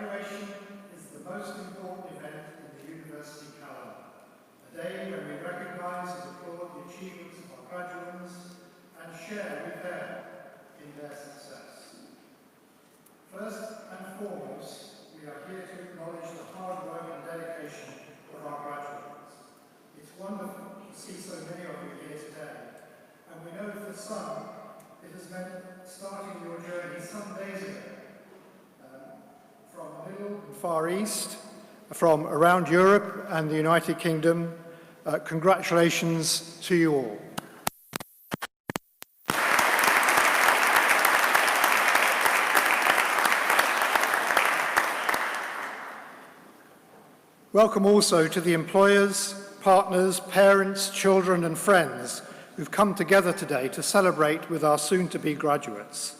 Graduation is the most important event in the university calendar, a day when we recognise and applaud the achievements of our graduates and share with them in their success. First and foremost, we are here to acknowledge the hard work and dedication of our graduates. It's wonderful to see so many of you here today, and we know for some it has meant starting your journey some days ago. From Middle and Far East, from around Europe and the United Kingdom, congratulations to you all. Welcome also to the employers, partners, parents, children and friends who've come together today to celebrate with our soon-to-be graduates.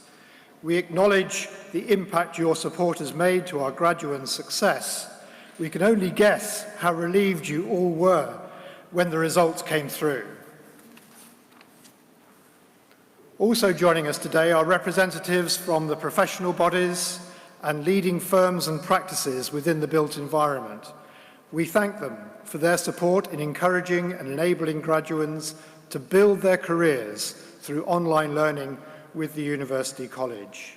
We acknowledge the impact your support has made to our graduates' success. We can only guess how relieved you all were when the results came through. Also joining us today are representatives from the professional bodies and leading firms and practices within the built environment. We thank them for their support in encouraging and enabling graduates to build their careers through online learning with the University College.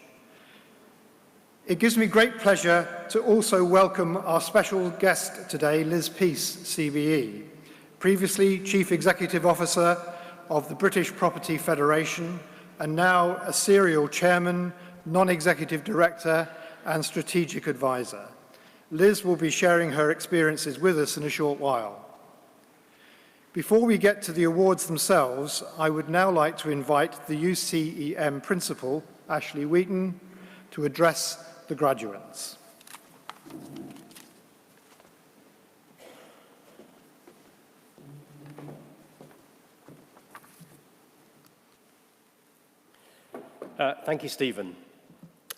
It gives me great pleasure to also welcome our special guest today, Liz Peace, CBE, previously Chief Executive Officer of the British Property Federation and now a serial chairman, non-executive director and strategic advisor. Liz will be sharing her experiences with us in a short while. Before we get to the awards themselves, I would now like to invite the UCEM Principal, Ashley Wheaton, to address the graduates. Thank you, Stephen.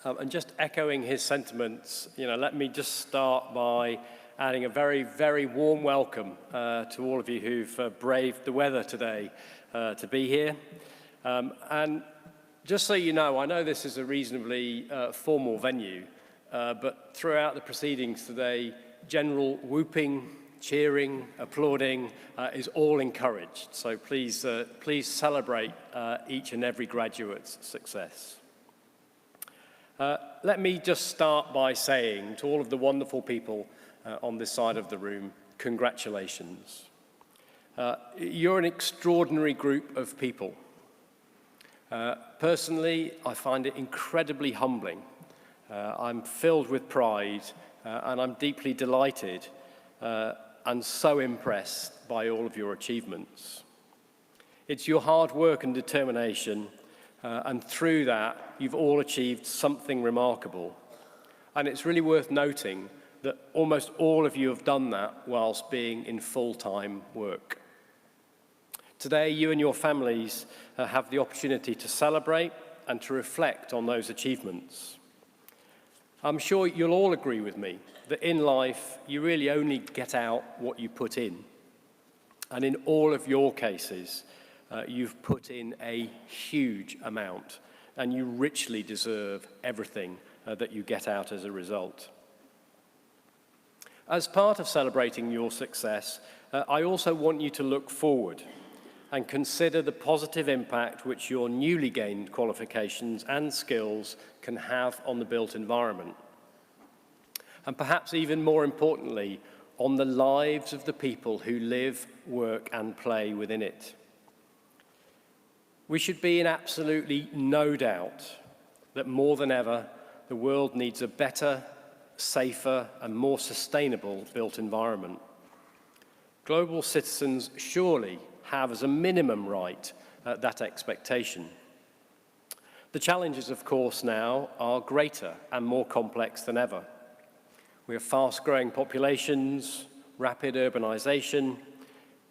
And just echoing his sentiments, let me just start by adding a very, very warm welcome to all of you who've braved the weather today to be here. And just so you know, I know this is a reasonably formal venue, but throughout the proceedings today, general whooping, cheering, applauding is all encouraged. So please celebrate each and every graduate's success. Let me just start by saying to all of the wonderful people on this side of the room, congratulations. You're an extraordinary group of people. Personally, I find it incredibly humbling. I'm filled with pride and I'm deeply delighted and so impressed by all of your achievements. It's your hard work and determination and through that, you've all achieved something remarkable. And it's really worth noting that almost all of you have done that whilst being in full-time work. Today, you and your families have the opportunity to celebrate and to reflect on those achievements. I'm sure you'll all agree with me that in life, you really only get out what you put in. And in all of your cases, you've put in a huge amount, and you richly deserve everything that you get out as a result. As part of celebrating your success, I also want you to look forward and consider the positive impact which your newly gained qualifications and skills can have on the built environment. And perhaps even more importantly, on the lives of the people who live, work, and play within it. We should be in absolutely no doubt that more than ever, the world needs a better, safer, and more sustainable built environment. Global citizens surely have as a minimum right that expectation. The challenges, of course, now are greater and more complex than ever. We have fast-growing populations, rapid urbanization,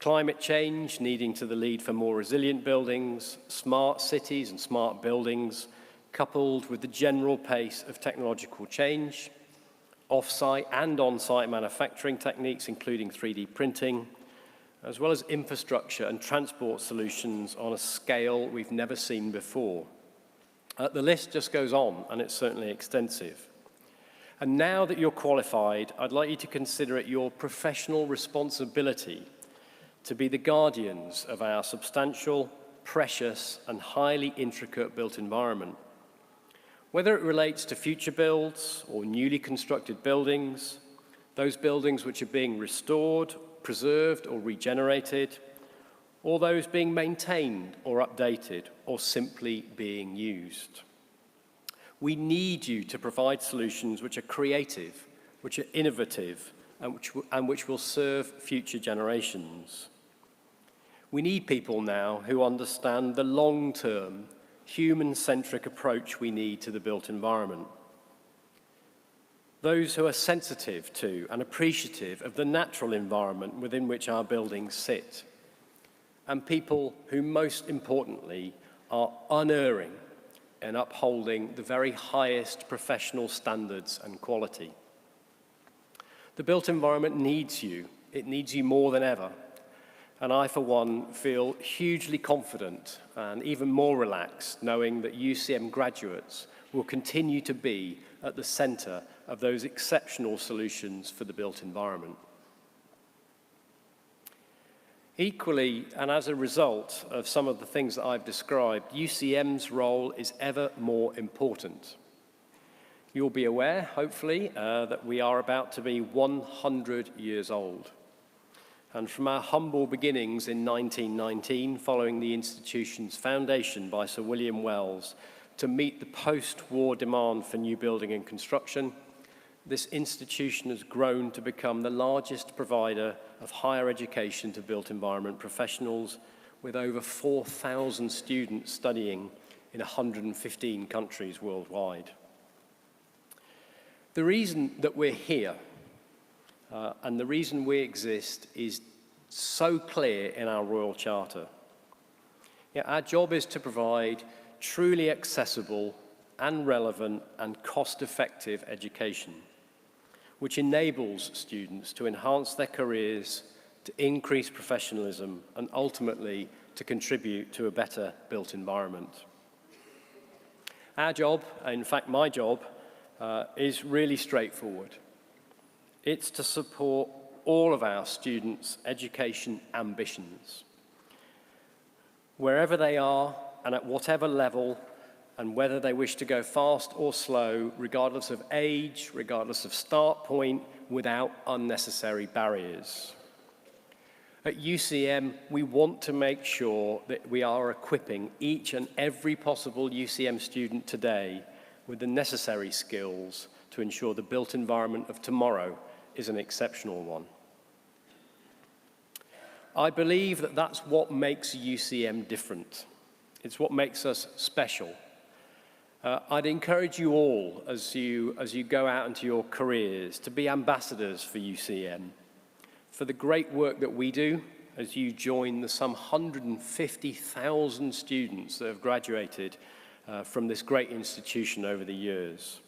climate change needing to the lead for more resilient buildings, smart cities and smart buildings, coupled with the general pace of technological change, off-site and on-site manufacturing techniques, including 3D printing, as well as infrastructure and transport solutions on a scale we've never seen before. The list just goes on, and it's certainly extensive. And now that you're qualified, I'd like you to consider it your professional responsibility to be the guardians of our substantial, precious, and highly intricate built environment. Whether it relates to future builds or newly constructed buildings, those buildings which are being restored, preserved, or regenerated, or those being maintained or updated, or simply being used. We need you to provide solutions which are creative, which are innovative, and which will serve future generations. We need people now who understand the long-term, human-centric approach we need to the built environment. Those who are sensitive to and appreciative of the natural environment within which our buildings sit. And people who, most importantly, are unerring in upholding the very highest professional standards and quality. The built environment needs you. It needs you more than ever. And I, for one, feel hugely confident and even more relaxed knowing that UCM graduates will continue to be at the center of those exceptional solutions for the built environment. Equally, and as a result of some of the things that I've described, UCM's role is ever more important. You'll be aware, hopefully, that we are about to be 100 years old. And from our humble beginnings in 1919, following the institution's foundation by Sir William Wells to meet the post-war demand for new building and construction, this institution has grown to become the largest provider of higher education to built environment professionals, with over 4,000 students studying in 115 countries worldwide. The reason that we're here and the reason we exist is so clear in our Royal Charter. Our job is to provide truly accessible and relevant and cost-effective education, which enables students to enhance their careers, to increase professionalism, and ultimately to contribute to a better built environment. Our job, in fact my job, is really straightforward. It's to support all of our students' education ambitions, wherever they are and at whatever level, and whether they wish to go fast or slow, regardless of age, regardless of start point, without unnecessary barriers. At UCM, we want to make sure that we are equipping each and every possible UCM student today with the necessary skills to ensure the built environment of tomorrow is an exceptional one. I believe that that's what makes UCM different. It's what makes us special. I'd encourage you all, as you go out into your careers, to be ambassadors for UCM, for the great work that we do as you join the some 150,000 students that have graduated from this great institution over the years.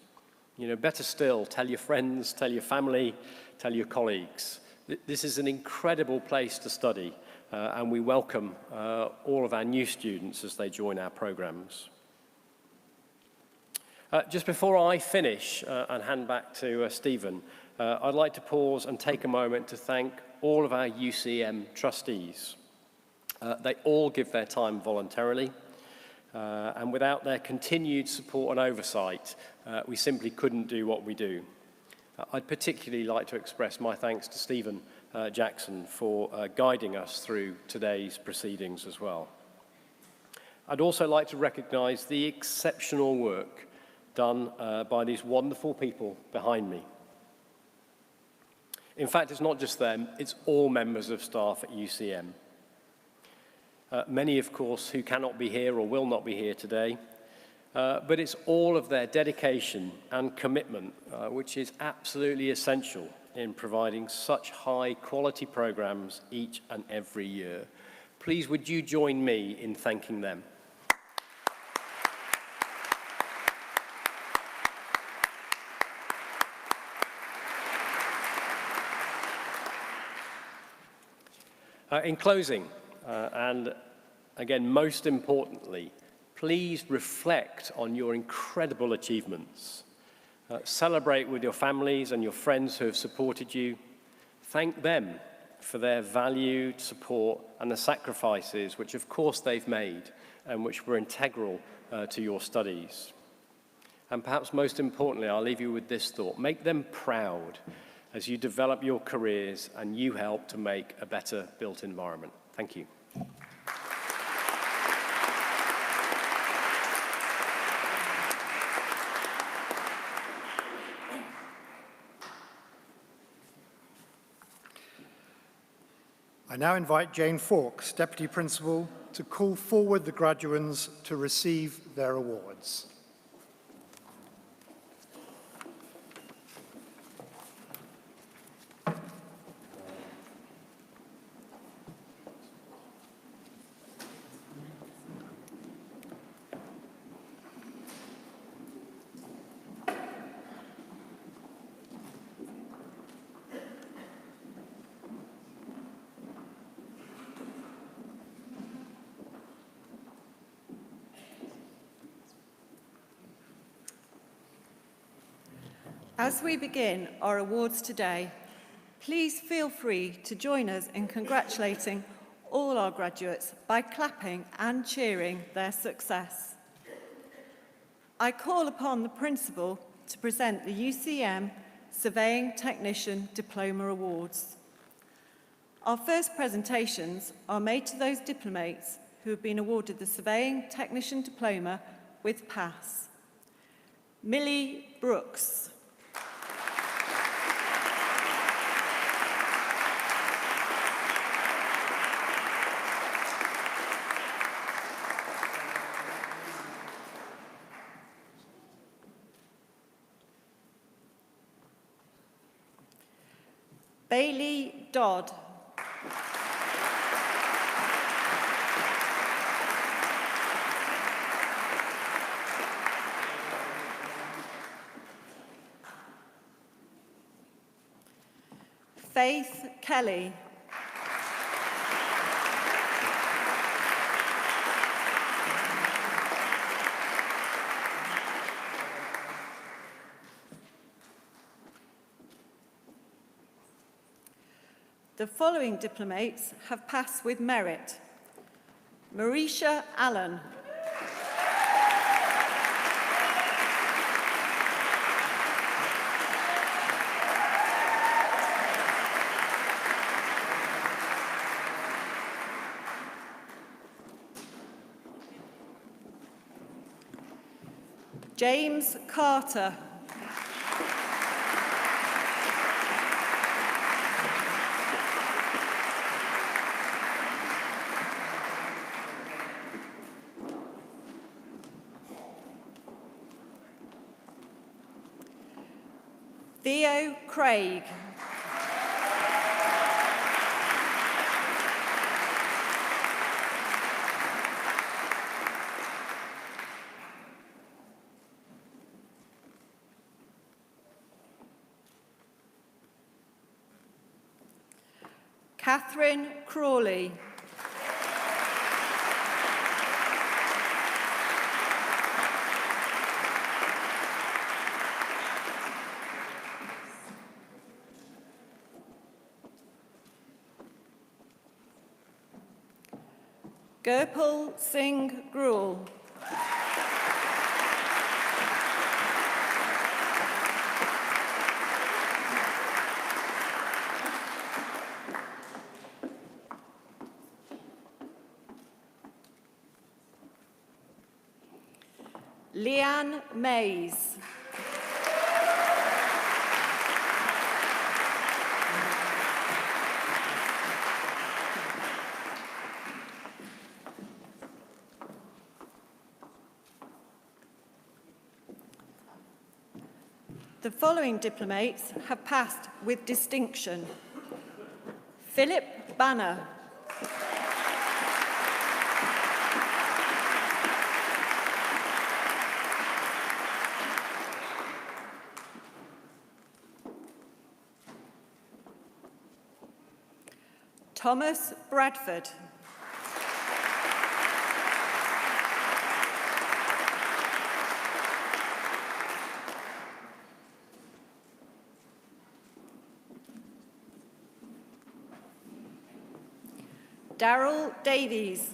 You know, better still, tell your friends, tell your family, tell your colleagues. This is an incredible place to study, and we welcome all of our new students as they join our programs. Just before I finish and hand back to Stephen, I'd like to pause and take a moment to thank all of our UCM trustees. They all give their time voluntarily, and without their continued support and oversight, we simply couldn't do what we do. I'd particularly like to express my thanks to Stephen Jackson for guiding us through today's proceedings as well. I'd also like to recognise the exceptional work done by these wonderful people behind me. In fact, it's not just them, it's all members of staff at UCM. Many, of course, who cannot be here or will not be here today, but it's all of their dedication and commitment, which is absolutely essential in providing such high-quality programs each and every year. Please, would you join me in thanking them? In closing, and again, most importantly, please reflect on your incredible achievements. Celebrate with your families and your friends who have supported you. Thank them for their valued support and the sacrifices which of course they've made and which were integral to your studies. And perhaps most importantly, I'll leave you with this thought. Make them proud as you develop your careers and you help to make a better built environment. Thank you. I now invite Jane Fawkes, Deputy Principal, to call forward the graduands to receive their awards. As we begin our awards today, please feel free to join us in congratulating all our graduates by clapping and cheering their success. I call upon the Principal to present the UCM Surveying Technician Diploma Awards. Our first presentations are made to those diplomates who have been awarded the Surveying Technician Diploma with Pass. Millie Brooks. Bailey Dodd. Faith Kelly. The following diplomates have passed with merit. Marisha Allen. James Carter. Theo Craig. Catherine Crawley. Gurpal Singh Gruel. Leanne Mays. The following diplomates have passed with distinction. Philip Banner. Thomas Bradford. Daryl Davies.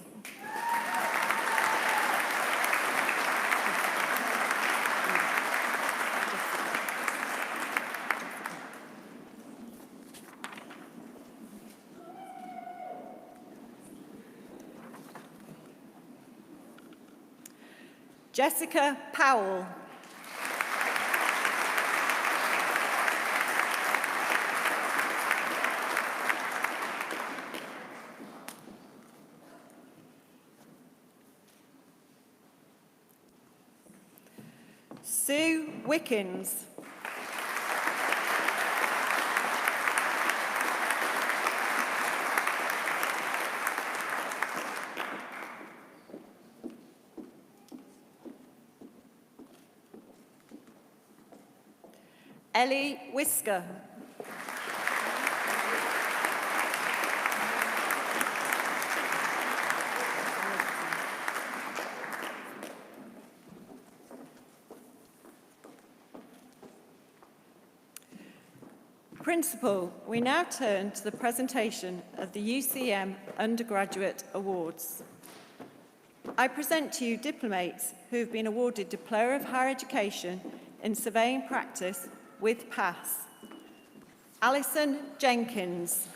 Jessica Powell. Sue Wickens. Ellie Whisker. Principal, we now turn to the presentation of the UCM Undergraduate Awards. I present to you diplomates who have been awarded Diploma of Higher Education in Surveying Practice with PASS. Alison Jenkins.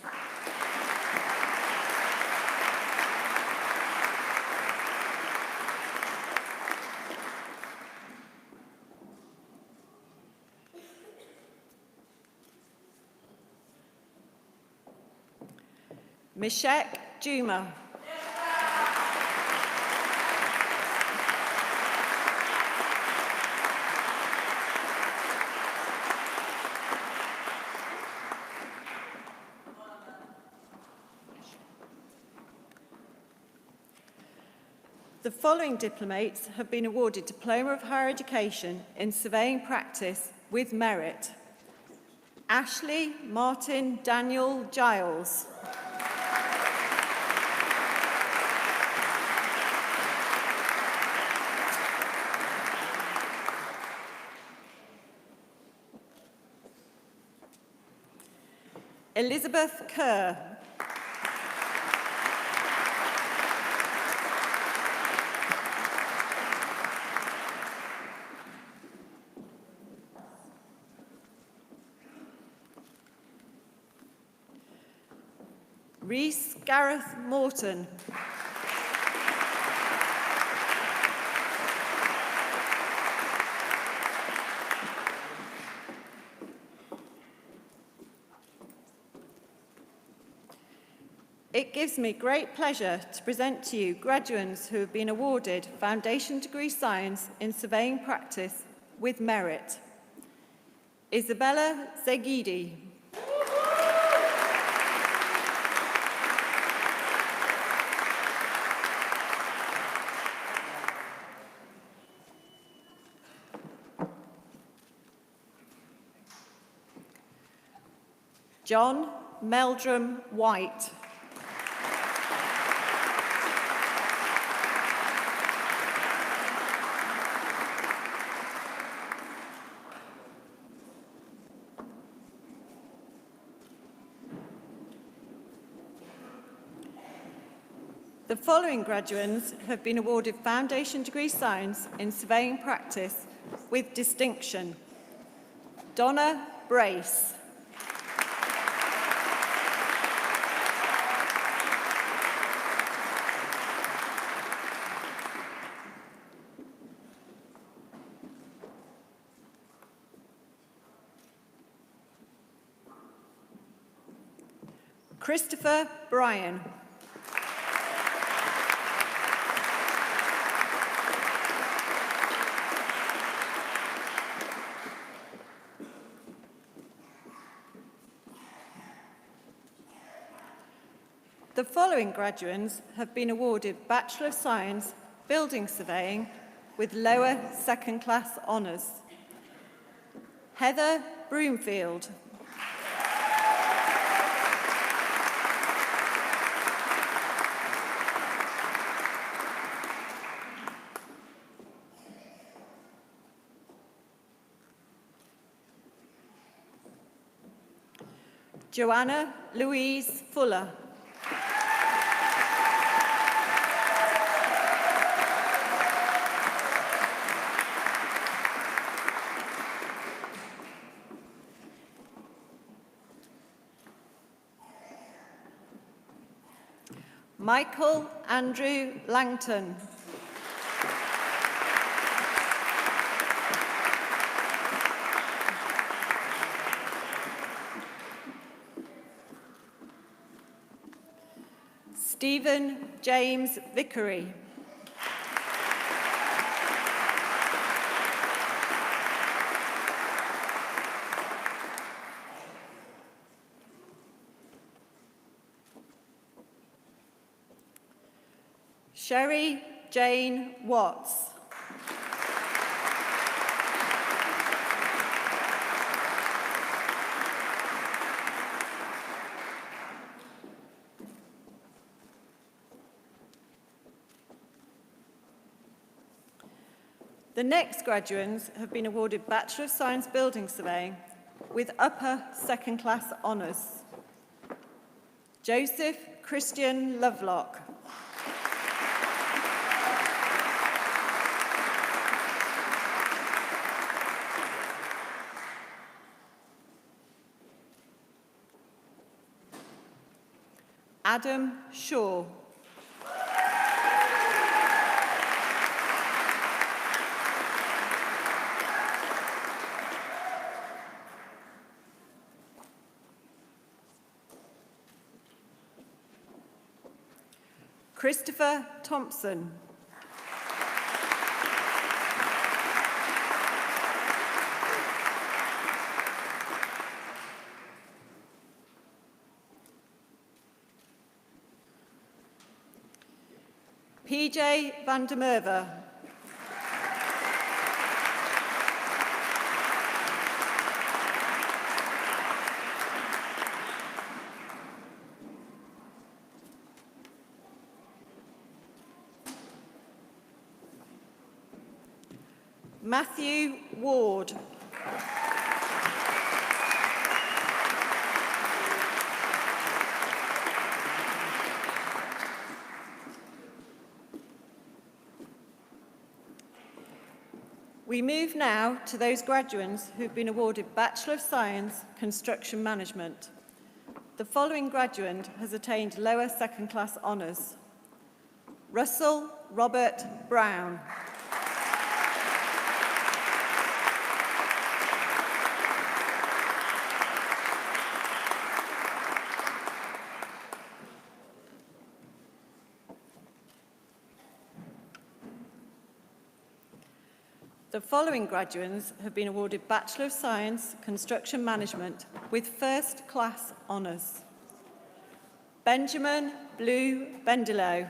Mishek Juma. The following diplomates have been awarded Diploma of Higher Education in Surveying Practice with Merit. Ashley Martin Daniel Giles. Elizabeth Kerr. Rhys Gareth Morton. It gives me great pleasure to present to you graduates who have been awarded Foundation Degree Science in Surveying Practice with Merit. Isabella Zegidi. John Meldrum White. The following graduates have been awarded Foundation Degree Science in Surveying Practice with distinction. Donna Brace. Christopher Bryan. The following graduates have been awarded Bachelor of Science Building Surveying with lower second-class honours. Heather Broomfield. Joanna Louise Fuller. Michael Andrew Langton. Stephen James Vickery. Sherry Jane Watts. The next graduates have been awarded Bachelor of Science Building Surveying with upper second class honours. Joseph Christian Lovelock. Adam Shaw. Christopher Thompson. PJ van der Merwe. Matthew Ward. We move now to those graduates who've been awarded Bachelor of Science Construction Management. The following graduate has attained lower second class honours. Russell Robert Brown. The following graduates have been awarded Bachelor of Science Construction Management with first class honours. Benjamin Blue Bendelow.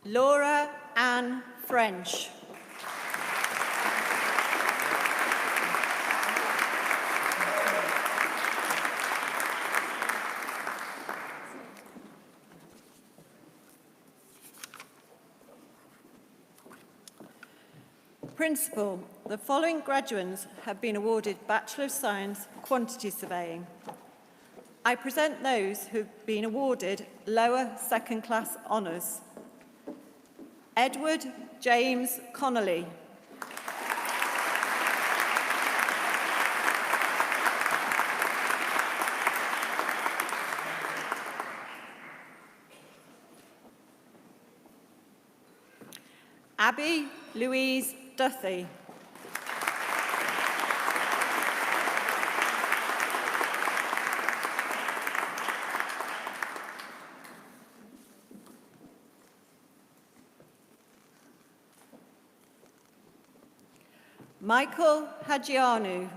Laura Ann French. Principal, the following graduates have been awarded Bachelor of Science Quantity Surveying. I present those who've been awarded lower second class honours. Edward James Connolly. Abby Louise Duthie. Michael Hadjianu.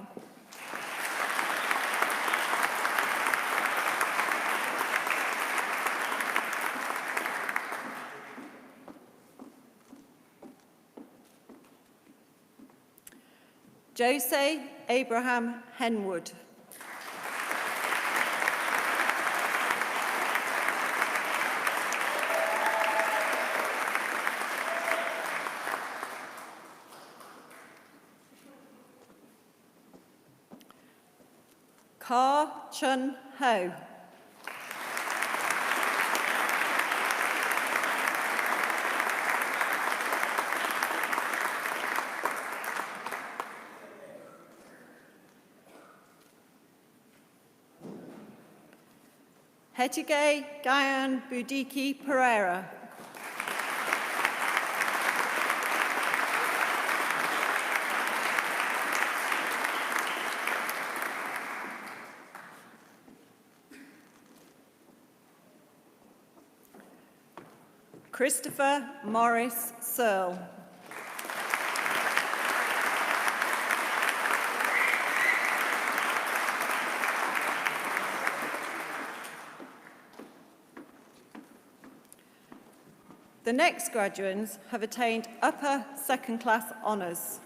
Jose Abraham Henwood. Ka Chun Ho. Hetige Gayan Budiki Pereira. Christopher Morris Searle. The next graduates have attained upper second class honours.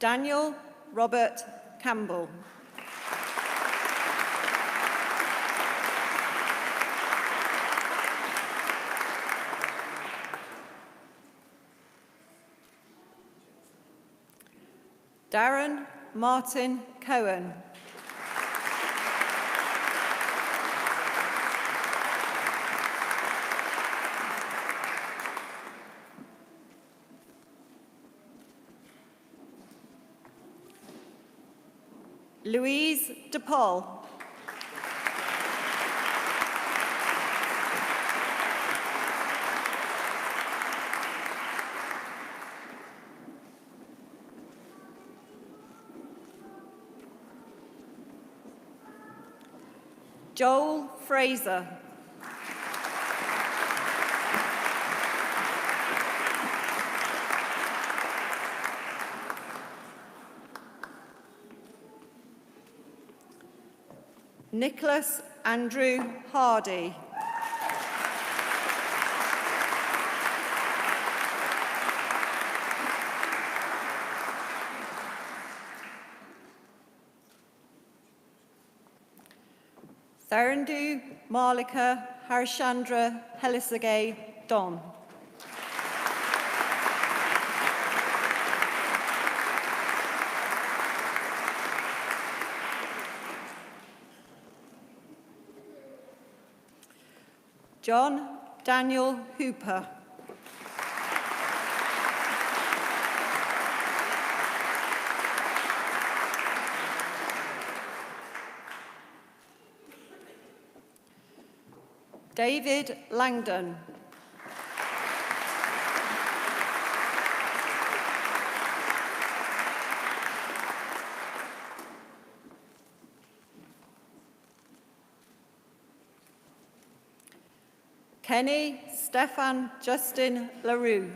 Daniel Robert Campbell. Darren Martin Cohen. Louise DePaul. Joel Fraser. Nicholas Andrew Hardy. Tharandu Malika Harishandra Helisagay Don. John Daniel Hooper. David Langdon. Kenny Stefan Justin LaRue.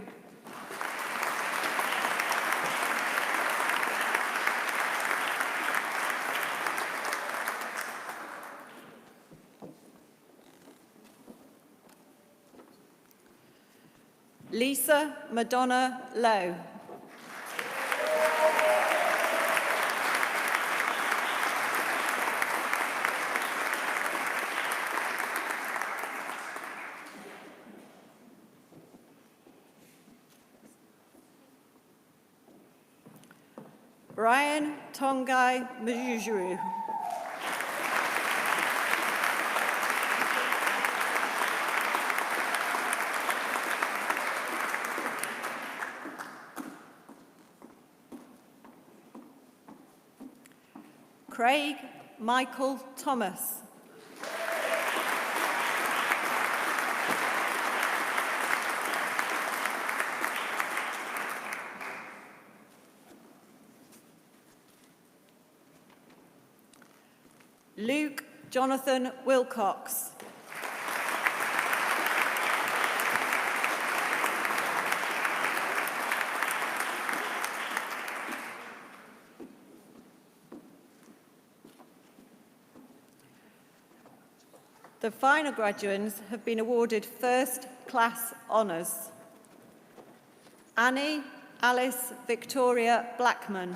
Lisa Madonna Lowe. Brian Tongai Mujuru. Craig Michael Thomas. Luke Jonathan Wilcox. The final graduates have been awarded first class honours. Annie Alice Victoria Blackman.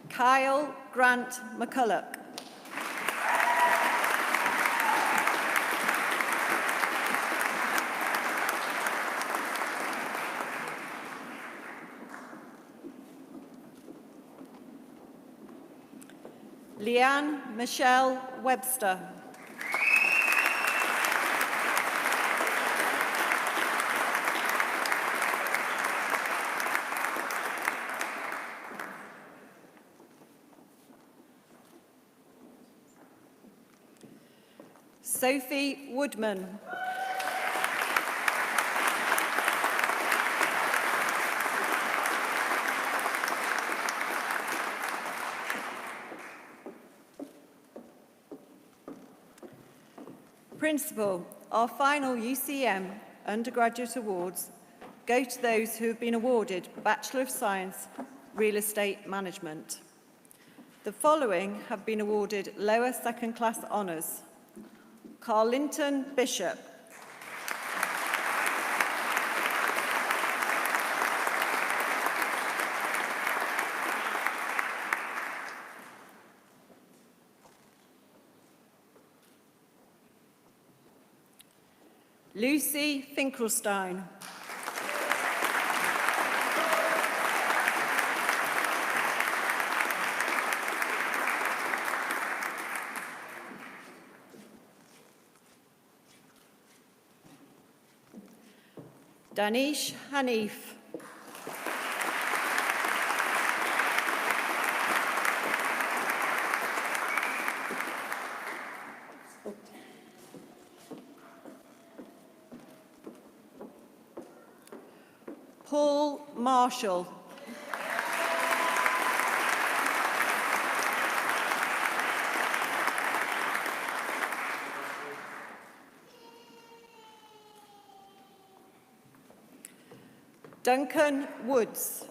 Kyle Grant McCulloch. Leanne Michelle Webster. Sophie Woodman. Principal, our final UCM Undergraduate Awards go to those who have been awarded Bachelor of Science Real Estate Management. The following have been awarded lower second-class honours. Carlinton Bishop. Lucy Finkelstein. Danish Hanif. Paul Marshall. Duncan Woods.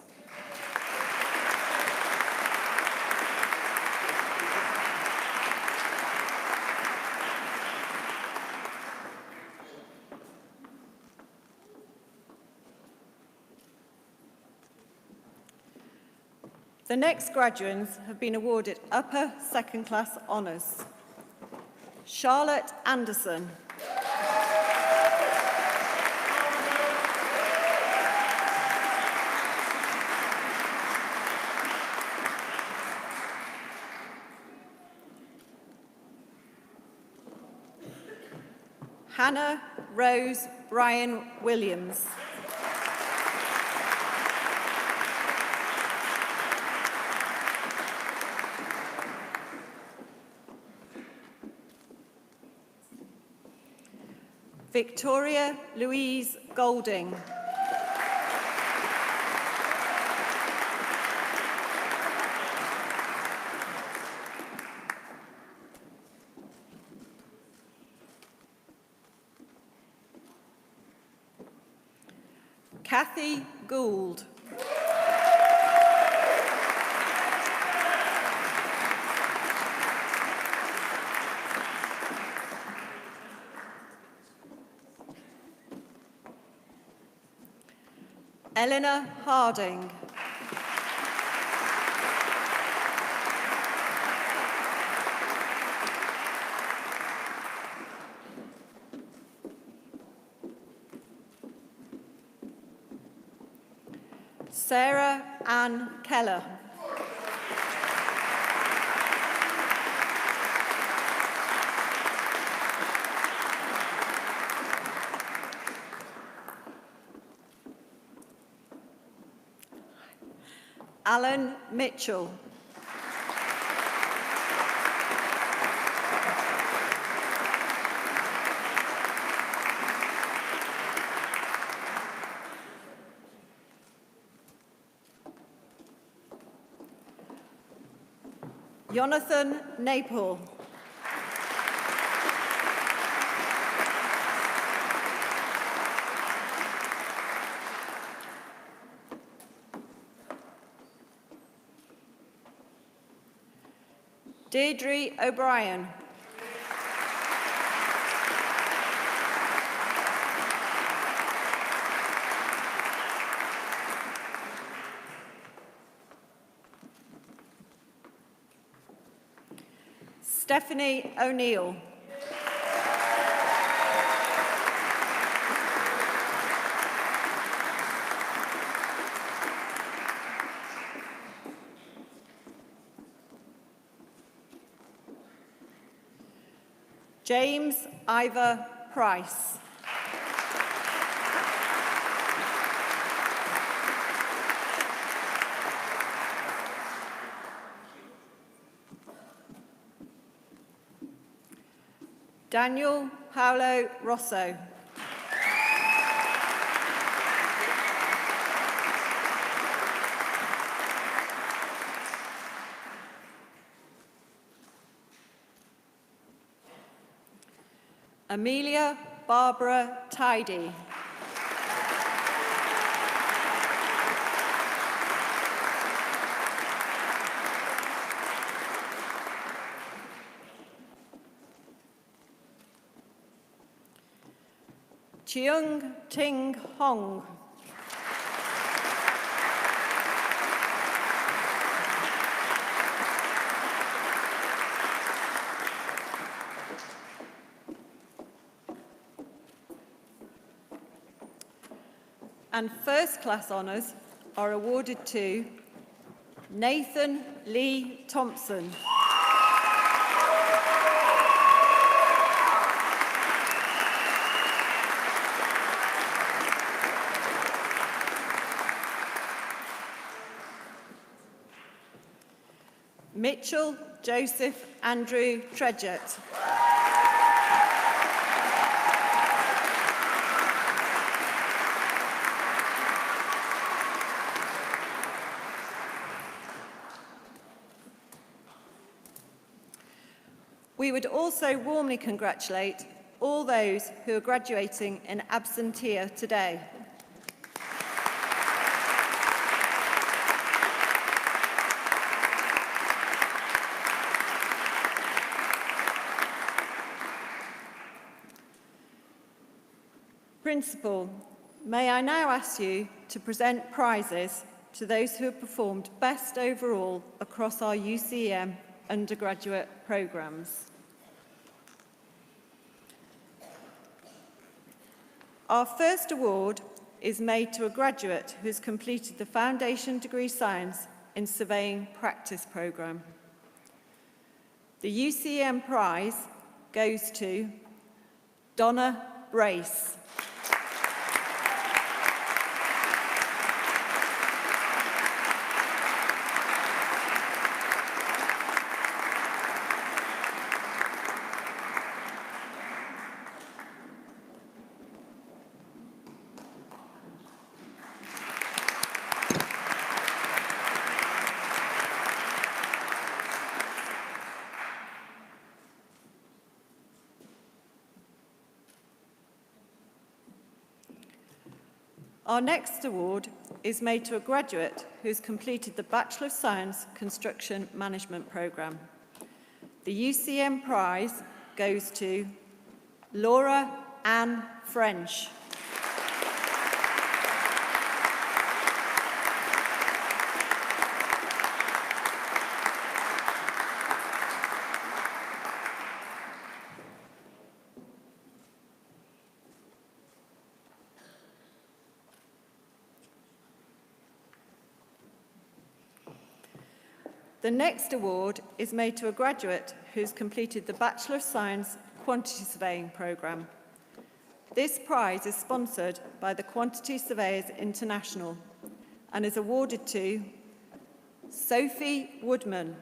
The next graduates have been awarded upper second-class honours. Charlotte Anderson. Hannah Rose Brian Williams. Victoria Louise Golding. Kathy Gould. Eleanor Harding. Sarah Ann Keller. Alan Mitchell. Jonathan Napel. Deirdre O'Brien. Stephanie O'Neill. James Ivor Price. Daniel Paolo Rosso. Amelia Barbara Tidy. Cheung Ting Hong. And first-class honours are awarded to Nathan Lee Thompson. Mitchell Joseph Andrew Tredgett. We would also warmly congratulate all those who are graduating in absentia today. Principal, may I now ask you to present prizes to those who have performed best overall across our UCM undergraduate programmes. Our first award is made to a graduate who has completed the Foundation Degree Science in Surveying Practice programme. The UCM prize goes to Donna Brace. Our next award is made to a graduate who's completed the Bachelor of Science Construction Management programme. The UCM prize goes to Laura Ann French. The next award is made to a graduate who's completed the Bachelor of Science Quantity Surveying programme. This prize is sponsored by the Quantity Surveyors International and is awarded to Sophie Woodman.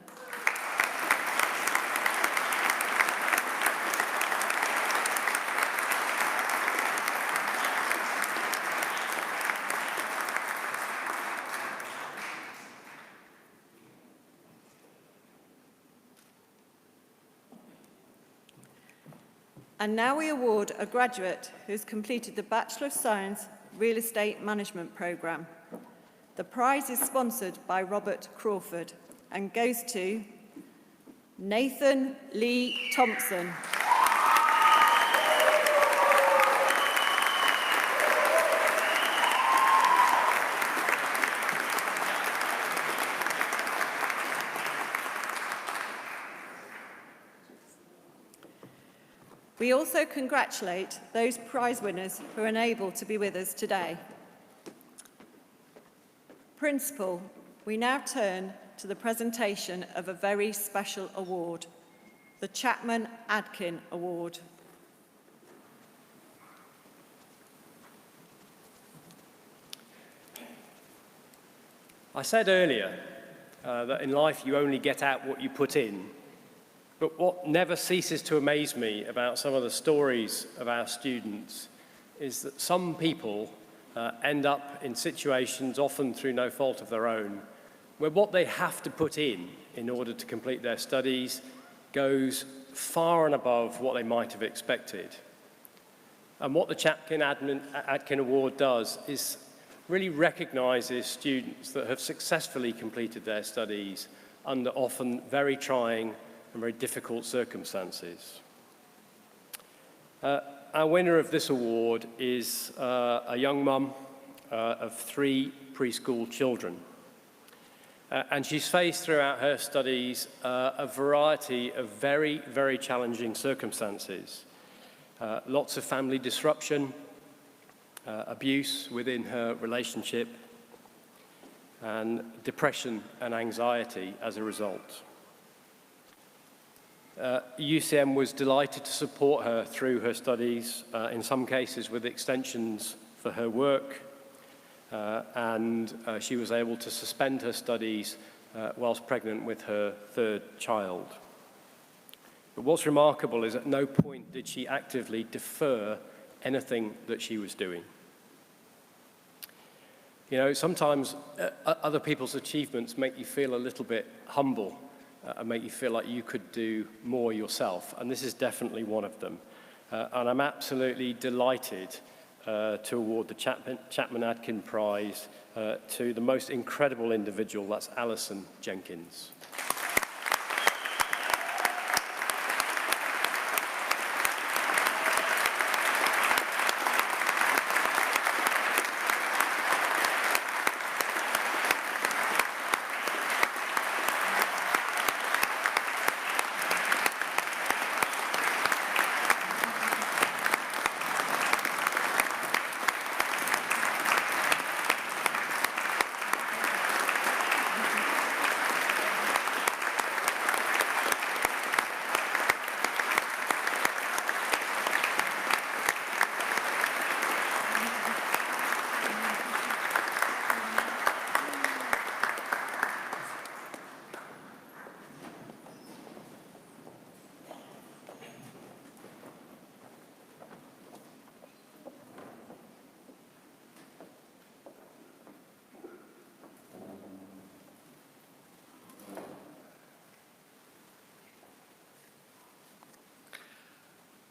And now we award a graduate who's completed the Bachelor of Science Real Estate Management programme. The prize is sponsored by Robert Crawford and goes to Nathan Lee Thompson. We also congratulate those prize winners who are unable to be with us today. Principal, we now turn to the presentation of a very special award. the Chapman-Adkin Award. I said earlier that in life you only get out what you put in, but what never ceases to amaze me about some of the stories of our students is that some people end up in situations, often through no fault of their own, where what they have to put in order to complete their studies goes far and above what they might have expected. And what the Chapman-Adkin Award does is really recognises students that have successfully completed their studies under often very trying and very difficult circumstances. Our winner of this award is a young mum of 3 preschool children. And she's faced throughout her studies a variety of very, very challenging circumstances. Lots of family disruption, abuse within her relationship, and depression and anxiety as a result. UCM was delighted to support her through her studies, in some cases with extensions for her work, and she was able to suspend her studies whilst pregnant with her 3rd child. But what's remarkable is at no point did she actively defer anything that she was doing. You know, sometimes other people's achievements make you feel a little bit humble and make you feel like you could do more yourself, and this is definitely one of them. And I'm absolutely delighted to award the Chapman-Adkin Prize to the most incredible individual, that's Alison Jenkins.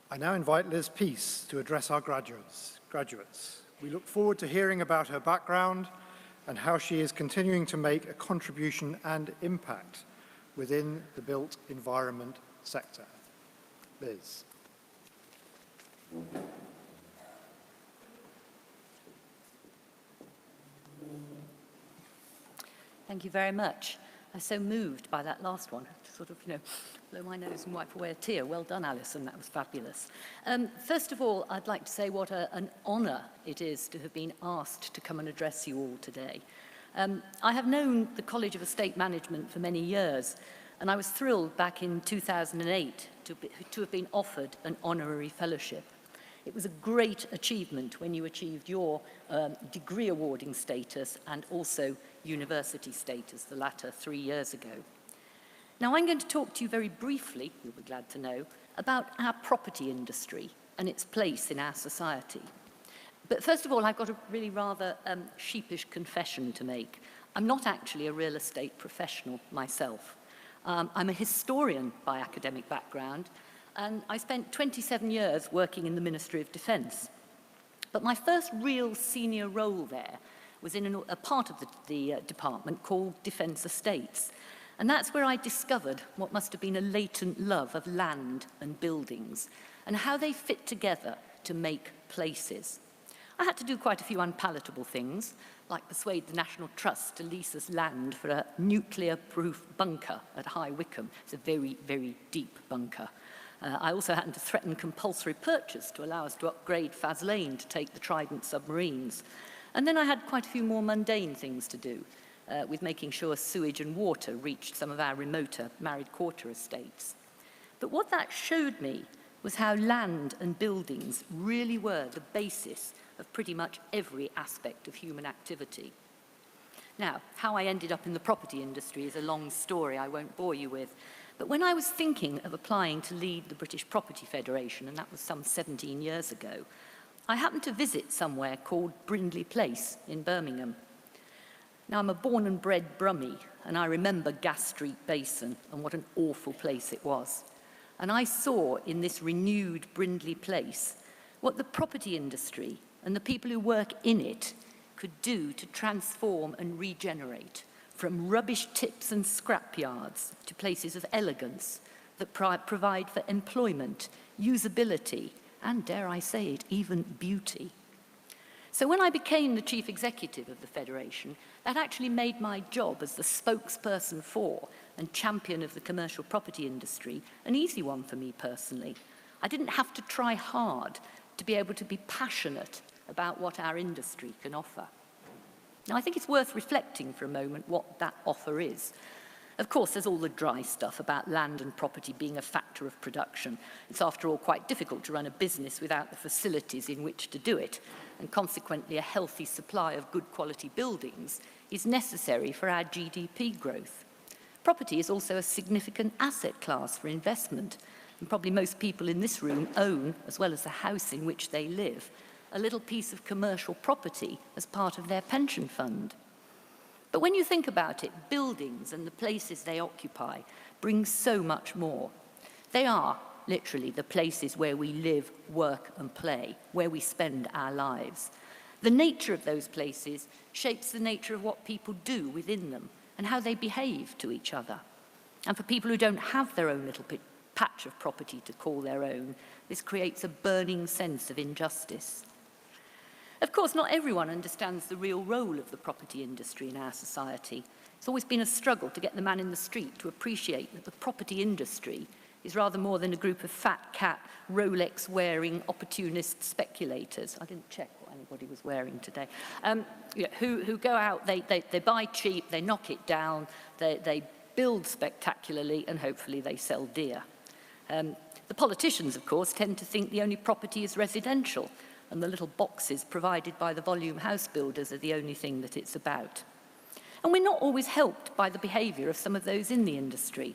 I now invite Liz Peace to address our graduates. We look forward to hearing about her background and how she is continuing to make a contribution and impact within the built environment sector. Liz. Thank you very much. I'm so moved by that last one. To sort of, blow my nose and wipe away a tear. Well done, Alison. That was fabulous. First of all, I'd like to say what an honour it is to have been asked to come and address you all today. I have known the College of Estate Management for many years, and I was thrilled back in 2008 to have been offered an honorary fellowship. It was a great achievement when you achieved your degree awarding status and also university status, the latter 3 years ago. Now, I'm going to talk to you very briefly, you'll be glad to know, about our property industry and its place in our society. But first of all, I've got a really rather sheepish confession to make. I'm not actually a real estate professional myself. I'm a historian by academic background, and I spent 27 years working in the Ministry of Defence. But my first real senior role there was in a part of the department called Defence Estates. And that's where I discovered what must have been a latent love of land and buildings and how they fit together to make places. I had to do quite a few unpalatable things, like persuade the National Trust to lease us land for a nuclear-proof bunker at High Wycombe. It's a very, very deep bunker. I also happened to threaten compulsory purchase to allow us to upgrade Faz Lane to take the Trident submarines. And then I had quite a few more mundane things to do, with making sure sewage and water reached some of our remoter married quarter estates. But what that showed me was how land and buildings really were the basis of pretty much every aspect of human activity. Now, how I ended up in the property industry is a long story I won't bore you with, but when I was thinking of applying to lead the British Property Federation, and that was some 17 years ago, I happened to visit somewhere called Brindley Place in Birmingham. Now, I'm a born and bred Brummie, and I remember Gas Street Basin and what an awful place it was. And I saw in this renewed Brindley Place what the property industry and the people who work in it could do to transform and regenerate, from rubbish tips and scrapyards to places of elegance that provide for employment, usability, and, dare I say it, even beauty. So when I became the chief executive of the Federation, that actually made my job as the spokesperson for and champion of the commercial property industry an easy one for me personally. I didn't have to try hard to be able to be passionate about what our industry can offer. Now, I think it's worth reflecting for a moment what that offer is. Of course, there's all the dry stuff about land and property being a factor of production. It's, after all, quite difficult to run a business without the facilities in which to do it, and consequently, a healthy supply of good quality buildings is necessary for our GDP growth. Property is also a significant asset class for investment, and probably most people in this room own, as well as the house in which they live, a little piece of commercial property as part of their pension fund. But when you think about it, buildings and the places they occupy bring so much more. They are literally the places where we live, work and play, where we spend our lives. The nature of those places shapes the nature of what people do within them and how they behave to each other. And for people who don't have their own little patch of property to call their own, this creates a burning sense of injustice. Of course, not everyone understands the real role of the property industry in our society. It's always been a struggle to get the man in the street to appreciate that the property industry is rather more than a group of fat cat, Rolex-wearing, opportunist speculators. I didn't check what anybody was wearing today. Who go out, they buy cheap, they knock it down, they build spectacularly, and hopefully they sell dear. The politicians, of course, tend to think the only property is residential, and the little boxes provided by the volume house builders are the only thing that it's about. And we're not always helped by the behaviour of some of those in the industry.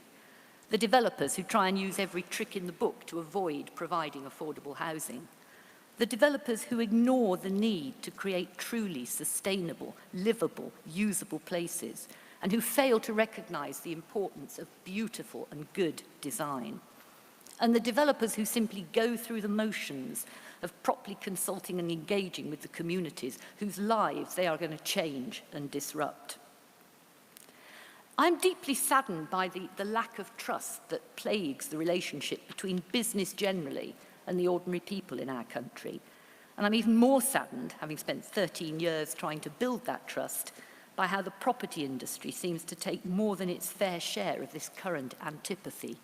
The developers who try and use every trick in the book to avoid providing affordable housing. The developers who ignore the need to create truly sustainable, livable, usable places, and who fail to recognise the importance of beautiful and good design. And the developers who simply go through the motions of properly consulting and engaging with the communities whose lives they are going to change and disrupt. I'm deeply saddened by the lack of trust that plagues the relationship between business generally and the ordinary people in our country. And I'm even more saddened, having spent 13 years trying to build that trust, by how the property industry seems to take more than its fair share of this current antipathy.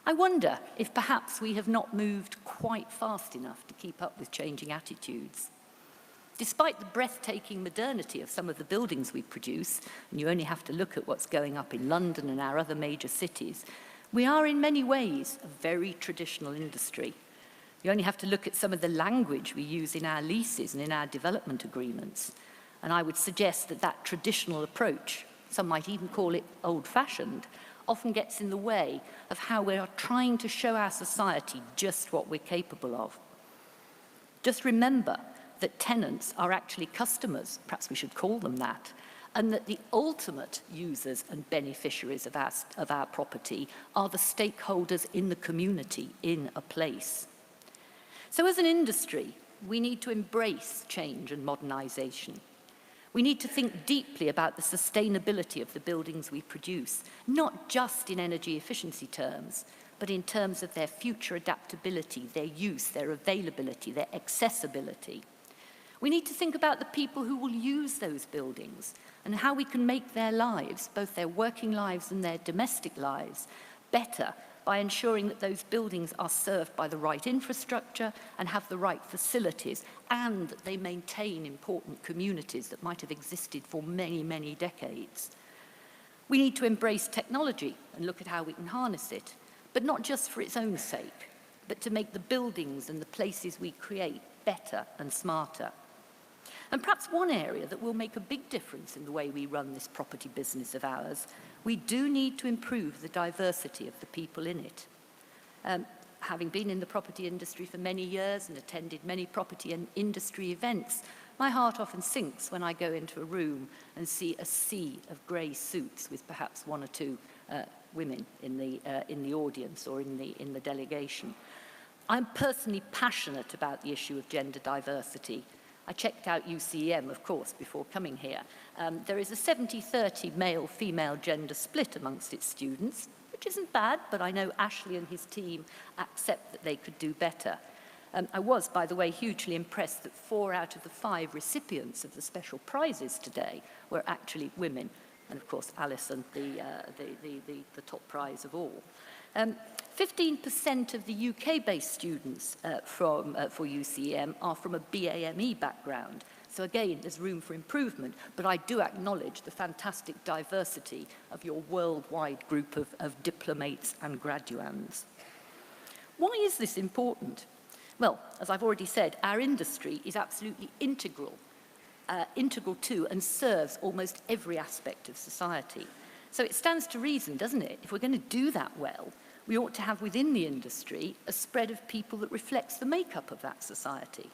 I wonder if perhaps we have not moved quite fast enough to keep up with changing attitudes. Despite the breathtaking modernity of some of the buildings we produce, and you only have to look at what's going up in London and our other major cities, we are in many ways a very traditional industry. You only have to look at some of the language we use in our leases and in our development agreements. And I would suggest that that traditional approach, some might even call it old-fashioned, often gets in the way of how we are trying to show our society just what we're capable of. Just remember that tenants are actually customers, perhaps we should call them that, and that the ultimate users and beneficiaries of our property are the stakeholders in the community, in a place. So as an industry, we need to embrace change and modernisation. We need to think deeply about the sustainability of the buildings we produce, not just in energy efficiency terms, but in terms of their future adaptability, their use, their availability, their accessibility. We need to think about the people who will use those buildings and how we can make their lives, both their working lives and their domestic lives, better by ensuring that those buildings are served by the right infrastructure and have the right facilities, and that they maintain important communities that might have existed for many, many decades. We need to embrace technology and look at how we can harness it, but but not just for its own sake, but to make the buildings and the places we create better and smarter. And perhaps one area that will make a big difference in the way we run this property business of ours, we do need to improve the diversity of the people in it. Having been in the property industry for many years and attended many property and industry events, my heart often sinks when I go into a room and see a sea of grey suits with perhaps one or two women in the audience or in the delegation. I'm personally passionate about the issue of gender diversity. I checked out UCM, of course, before coming here. There is a 70-30 male-female gender split amongst its students, which isn't bad, but I know Ashley and his team accept that they could do better. I was, by the way, hugely impressed that 4 out of the 5 recipients of the special prizes today were actually women, and of course Alison, the top prize of all. 15% of the UK-based students for UCM are from a BAME background. So again, there's room for improvement, but I do acknowledge the fantastic diversity of your worldwide group of diplomates and graduands. Why is this important? Well, as I've already said, our industry is absolutely integral to and serves almost every aspect of society. So it stands to reason, doesn't it? If we're going to do that well, we ought to have within the industry a spread of people that reflects the makeup of that society.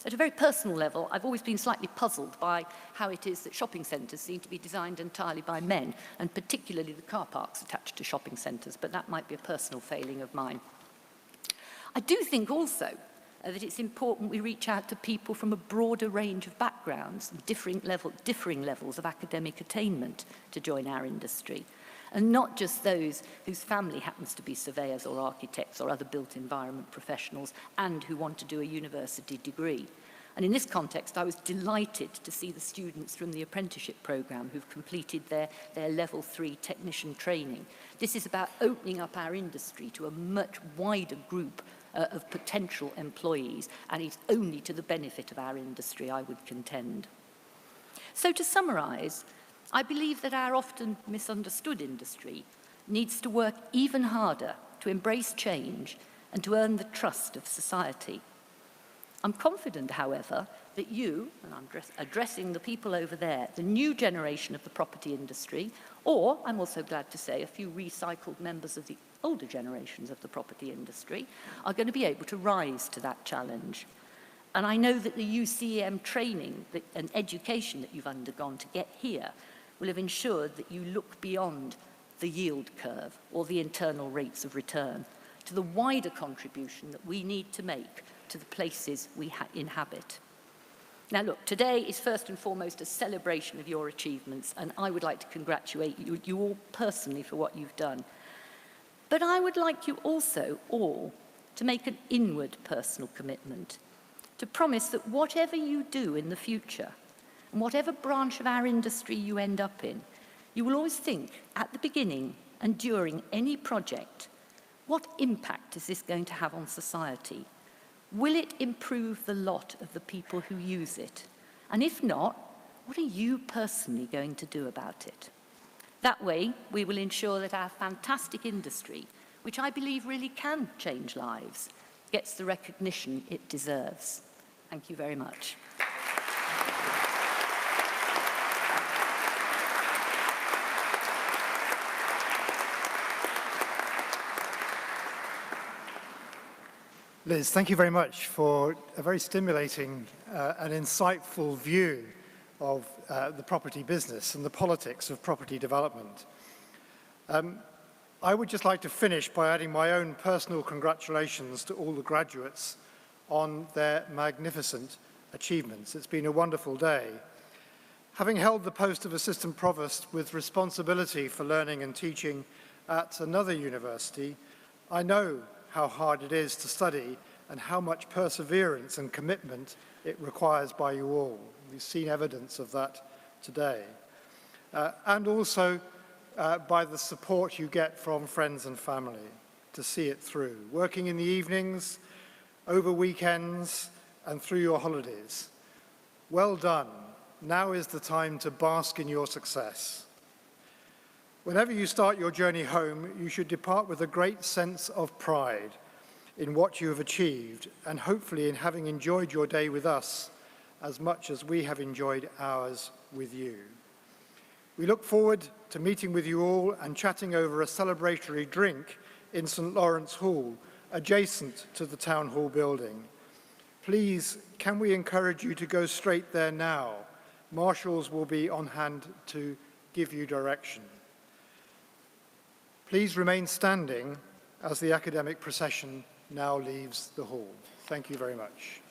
At a very personal level, I've always been slightly puzzled by how it is that shopping centres seem to be designed entirely by men, and particularly the car parks attached to shopping centres, but that might be a personal failing of mine. I do think also that it's important we reach out to people from a broader range of backgrounds, differing levels of academic attainment to join our industry, and not just those whose family happens to be surveyors or architects or other built environment professionals and who want to do a university degree. And in this context, I was delighted to see the students from the apprenticeship programme who've completed their level 3 technician training. This is about opening up our industry to a much wider group of potential employees, and it's only to the benefit of our industry, I would contend. So to summarise, I believe that our often misunderstood industry needs to work even harder to embrace change and to earn the trust of society. I'm confident, however, that you, and I'm addressing the people over there, the new generation of the property industry, or, I'm also glad to say, a few recycled members of the older generations of the property industry, are going to be able to rise to that challenge. And I know that the UCM training and education that you've undergone to get here will have ensured that you look beyond the yield curve or the internal rates of return to the wider contribution that we need to make to the places we inhabit. Now look, today is first and foremost a celebration of your achievements, and I would like to congratulate you all personally for what you've done. But I would like you also all to make an inward personal commitment, to promise that whatever you do in the future, and whatever branch of our industry you end up in, you will always think at the beginning and during any project, what impact is this going to have on society? Will it improve the lot of the people who use it? And if not, what are you personally going to do about it? That way, we will ensure that our fantastic industry, which I believe really can change lives, gets the recognition it deserves. Thank you very much. Liz, thank you very much for a very stimulating and insightful view of the property business and the politics of property development. I would just like to finish by adding my own personal congratulations to all the graduates on their magnificent achievements. It's been a wonderful day. Having held the post of Assistant Provost with responsibility for learning and teaching at another university, I know how hard it is to study and how much perseverance and commitment it requires by you all. We've seen evidence of that today. And also by the support you get from friends and family to see it through, working in the evenings, over weekends, and through your holidays. Well done. Now is the time to bask in your success. Whenever you start your journey home, you should depart with a great sense of pride in what you have achieved and hopefully in having enjoyed your day with us as much as we have enjoyed ours with you. We look forward to meeting with you all and chatting over a celebratory drink in St. Lawrence Hall, adjacent to the Town Hall building. Please, can we encourage you to go straight there now? Marshals will be on hand to give you direction. Please remain standing as the academic procession now leaves the hall. Thank you very much.